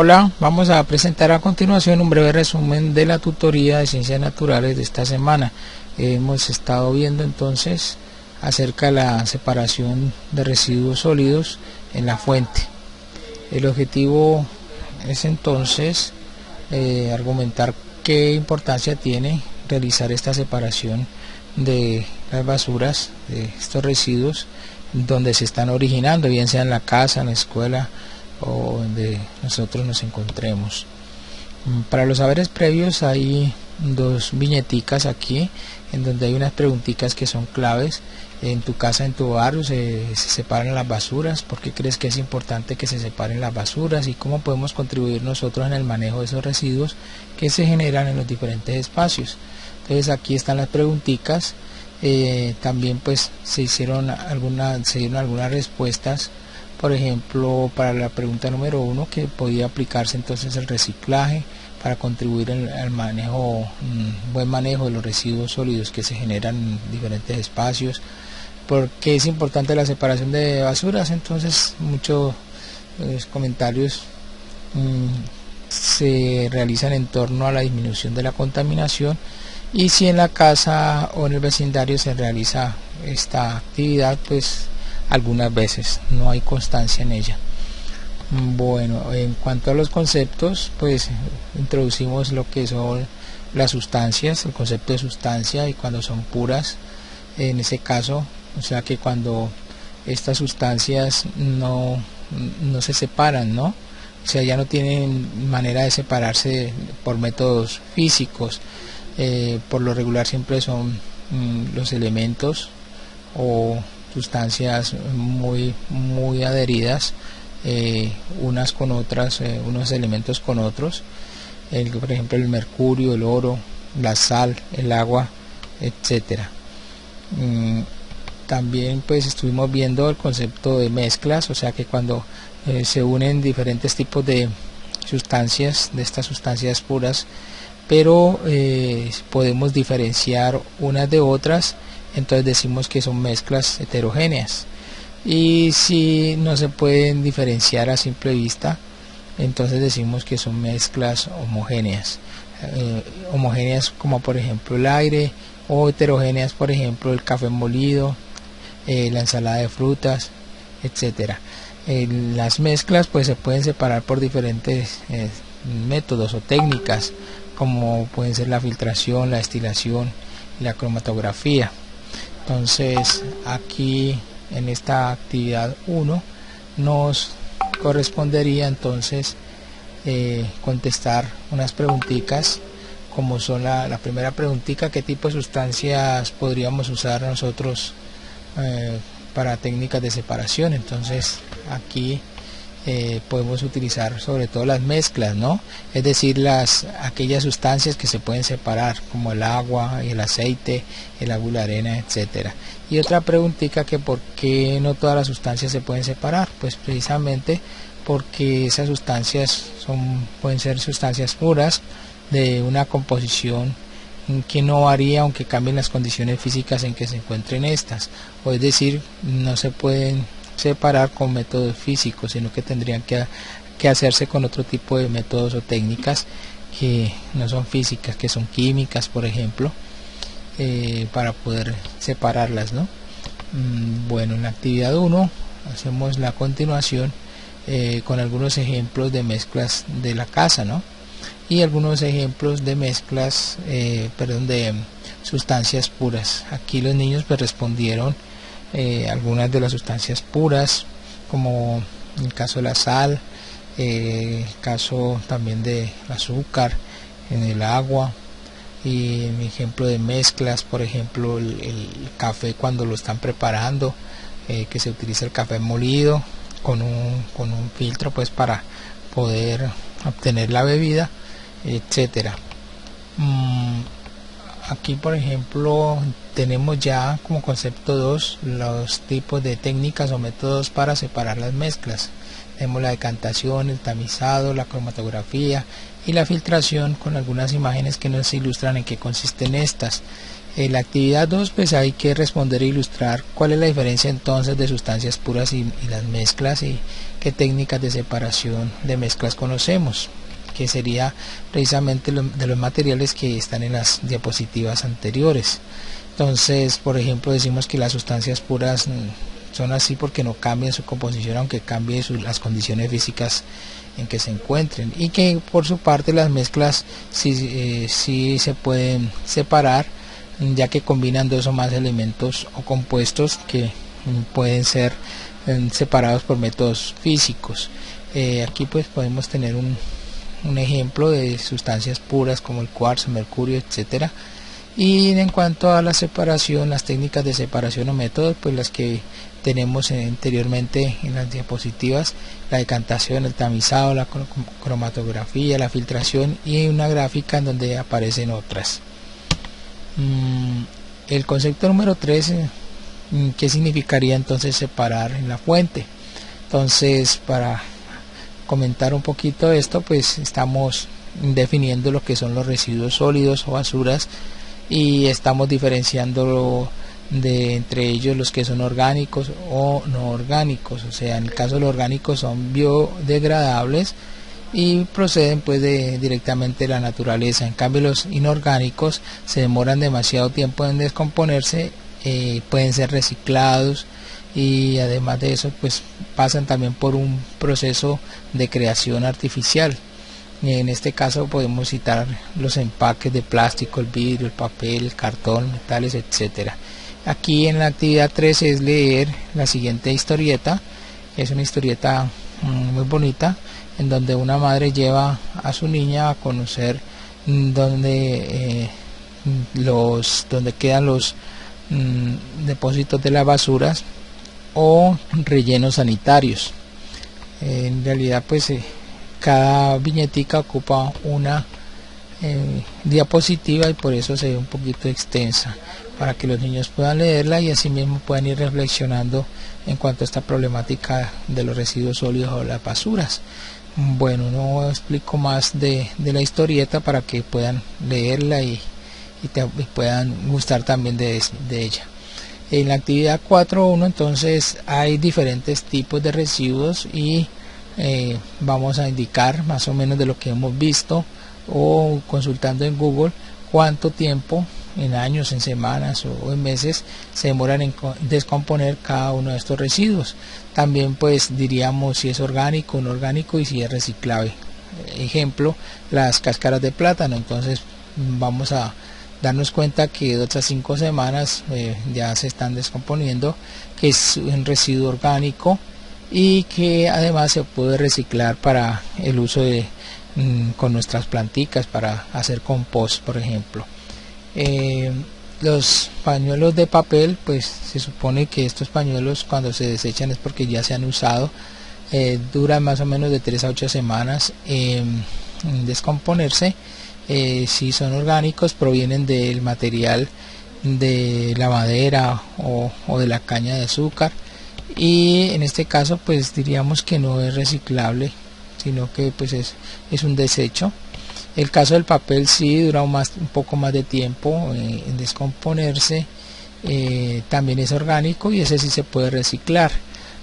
Hola, vamos a presentar a continuación un breve resumen de la tutoría de Ciencias Naturales de esta semana. Hemos estado viendo entonces acerca de la separación de residuos sólidos en la fuente. El objetivo es entonces argumentar qué importancia tiene realizar esta separación de las basuras, de estos residuos, donde se están originando, bien sea en la casa, en la escuela o donde nosotros nos encontremos. Para los saberes previos hay dos viñeticas aquí en donde hay unas preguntitas que son claves. En tu casa, en tu barrio se separan las basuras. ¿Por qué crees que es importante que se separen las basuras? Y cómo podemos contribuir nosotros en el manejo de esos residuos que se generan en los diferentes espacios. Entonces aquí están las preguntitas. También pues se dieron algunas respuestas. Por ejemplo, para la pregunta número 1, que podía aplicarse entonces el reciclaje para contribuir al manejo, buen manejo de los residuos sólidos que se generan en diferentes espacios. ¿Por qué es importante la separación de basuras? Entonces muchos comentarios se realizan en torno a la disminución de la contaminación, y si en la casa o en el vecindario se realiza esta actividad, pues algunas veces no hay constancia en ella. Bueno, en cuanto a los conceptos, pues introducimos lo que son las sustancias, el concepto de sustancia, y cuando son puras, en ese caso, o sea que cuando estas sustancias no se separan, ¿no? O sea, ya no tienen manera de separarse por métodos físicos. Por lo regular siempre son los elementos o sustancias muy adheridas, unas con otras, unos elementos con otros, por ejemplo el mercurio, el oro, la sal, el agua, etcétera. También pues estuvimos viendo el concepto de mezclas, o sea que cuando se unen diferentes tipos de sustancias, de estas sustancias puras, pero podemos diferenciar unas de otras, entonces decimos que son mezclas heterogéneas. Y si no se pueden diferenciar a simple vista, entonces decimos que son mezclas homogéneas. Homogéneas como por ejemplo el aire, o heterogéneas por ejemplo el café molido, la ensalada de frutas, etcétera. Las mezclas pues se pueden separar por diferentes métodos o técnicas, como pueden ser la filtración, la destilación y la cromatografía. Entonces aquí en esta actividad 1 nos correspondería entonces contestar unas preguntitas, como son la primera preguntita: ¿qué tipo de sustancias podríamos usar nosotros para técnicas de separación? Entonces aquí podemos utilizar sobre todo las mezclas, ¿no? Es decir, aquellas sustancias que se pueden separar, como el agua, el aceite, el agua y la arena, etcétera. Y otra preguntita, que por qué no todas las sustancias se pueden separar. Pues precisamente porque esas sustancias pueden ser sustancias puras, de una composición que no varía aunque cambien las condiciones físicas en que se encuentren estas, o es decir, no se pueden separar con métodos físicos, sino que tendrían que hacerse con otro tipo de métodos o técnicas que no son físicas, que son químicas, por ejemplo, para poder separarlas, ¿no? Bueno, en la actividad 1 hacemos la continuación con algunos ejemplos de mezclas de la casa, ¿no? Y algunos ejemplos de mezclas, de sustancias puras. Aquí los niños pues respondieron algunas de las sustancias puras, como en el caso de la sal, el caso también del azúcar en el agua, y en mi ejemplo de mezclas, por ejemplo el café cuando lo están preparando, que se utiliza el café molido con un filtro pues para poder obtener la bebida, etcétera. Aquí por ejemplo tenemos ya como concepto 2 los tipos de técnicas o métodos para separar las mezclas. Tenemos la decantación, el tamizado, la cromatografía y la filtración, con algunas imágenes que nos ilustran en qué consisten estas. En la actividad 2 pues hay que responder e ilustrar cuál es la diferencia entonces de sustancias puras y las mezclas, y qué técnicas de separación de mezclas conocemos, que sería precisamente de los materiales que están en las diapositivas anteriores. Entonces, por ejemplo, decimos que las sustancias puras son así porque no cambian su composición, aunque cambien las condiciones físicas en que se encuentren, y que por su parte las mezclas sí se pueden separar, ya que combinan dos o más elementos o compuestos que pueden ser separados por métodos físicos. Aquí pues podemos tener un ejemplo de sustancias puras como el cuarzo, mercurio, etcétera. Y en cuanto a la separación, las técnicas de separación o métodos, pues las que tenemos anteriormente en las diapositivas: la decantación, el tamizado, la cromatografía, la filtración, y una gráfica en donde aparecen otras. El concepto número 3, ¿qué significaría entonces separar en la fuente? Entonces, para comentar un poquito esto, pues estamos definiendo lo que son los residuos sólidos o basuras, y estamos diferenciando entre ellos los que son orgánicos o no orgánicos. O sea, en el caso de los orgánicos son biodegradables y proceden pues directamente de la naturaleza. En cambio, los inorgánicos se demoran demasiado tiempo en descomponerse, pueden ser reciclados, y además de eso pues pasan también por un proceso de creación artificial. En este caso podemos citar los empaques de plástico, el vidrio, el papel, el cartón, metales, etcétera. Aquí en la actividad 3 es leer la siguiente historieta. Es una historieta muy bonita, en donde una madre lleva a su niña a conocer donde quedan los depósitos de las basuras o rellenos sanitarios. En realidad pues cada viñetica ocupa una diapositiva, y por eso se ve un poquito extensa, para que los niños puedan leerla y así mismo puedan ir reflexionando en cuanto a esta problemática de los residuos sólidos o las basuras. Bueno, no explico más de la historieta para que puedan leerla y puedan gustar también de ella. En la actividad 4.1 entonces hay diferentes tipos de residuos, y vamos a indicar más o menos de lo que hemos visto o consultando en Google cuánto tiempo, en años, en semanas o en meses, se demoran en descomponer cada uno de estos residuos. También pues diríamos si es orgánico o no orgánico y si es reciclable. Ejemplo, las cáscaras de plátano. Entonces vamos a darnos cuenta que 2 a 5 semanas ya se están descomponiendo, que es un residuo orgánico y que además se puede reciclar para el uso con nuestras planticas, para hacer compost, por ejemplo. Los pañuelos de papel, pues se supone que estos pañuelos cuando se desechan es porque ya se han usado, duran más o menos de 3 a 8 semanas en descomponerse. Si son orgánicos, provienen del material de la madera o de la caña de azúcar, y en este caso pues diríamos que no es reciclable, sino que pues es un desecho. El caso del papel sí dura un poco más de tiempo en descomponerse, también es orgánico y ese sí se puede reciclar.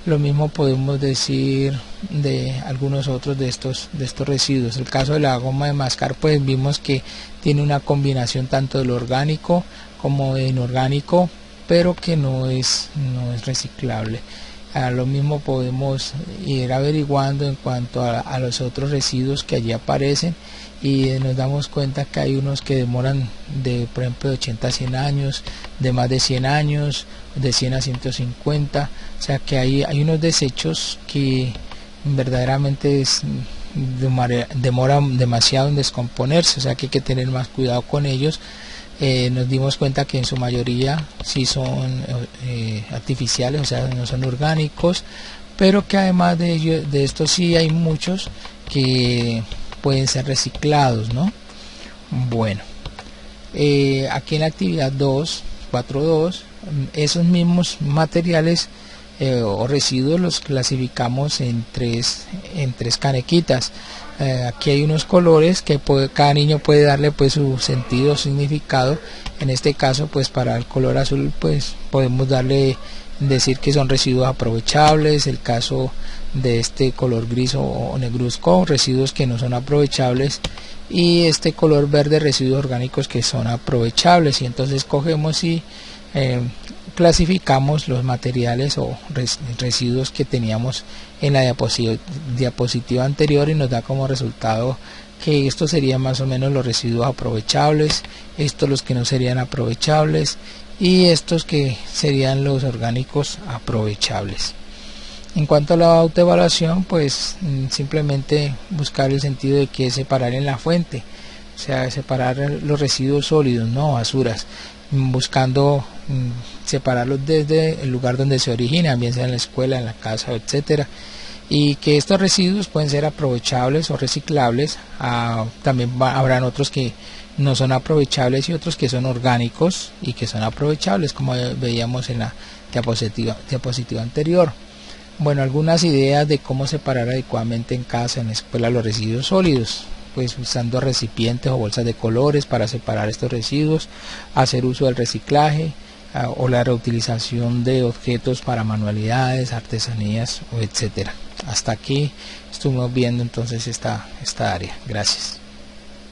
Lo mismo podemos decir de algunos otros de estos residuos. El caso de la goma de mascar, pues vimos que tiene una combinación tanto de lo orgánico como de inorgánico, pero que no es reciclable. Lo mismo podemos ir averiguando en cuanto a los otros residuos que allí aparecen, y nos damos cuenta que hay unos que demoran por ejemplo de 80 a 100 años, de más de 100 años, de 100 a 150, o sea que hay unos desechos que verdaderamente demoran demasiado en descomponerse, o sea que hay que tener más cuidado con ellos. Nos dimos cuenta que en su mayoría sí son artificiales, o sea no son orgánicos, pero que además de esto sí hay muchos que pueden ser reciclados, ¿no? Bueno, aquí en la actividad 4.2, esos mismos materiales o residuos los clasificamos en tres canequitas. Aquí hay unos colores que cada niño puede darle pues su sentido o significado. En este caso, pues para el color azul pues podemos decir que son residuos aprovechables. El caso de este color gris o negruzco, residuos que no son aprovechables, y este color verde, residuos orgánicos que son aprovechables. Y entonces cogemos y clasificamos los materiales o residuos que teníamos en la diapositiva anterior, y nos da como resultado que estos serían más o menos los residuos aprovechables, estos los que no serían aprovechables, y estos que serían los orgánicos aprovechables. En cuanto a la autoevaluación, pues simplemente buscar el sentido de que es separar en la fuente, o sea, separar los residuos sólidos, no basuras, buscando separarlos desde el lugar donde se originan, bien sea en la escuela, en la casa, etcétera, y que estos residuos pueden ser aprovechables o reciclables. También habrán otros que no son aprovechables y otros que son orgánicos y que son aprovechables, como veíamos en la diapositiva anterior. Bueno, algunas ideas de cómo separar adecuadamente en casa, en la escuela, los residuos sólidos, pues usando recipientes o bolsas de colores para separar estos residuos, hacer uso del reciclaje o la reutilización de objetos para manualidades, artesanías, etcétera. Hasta aquí estuvimos viendo entonces esta área. Gracias.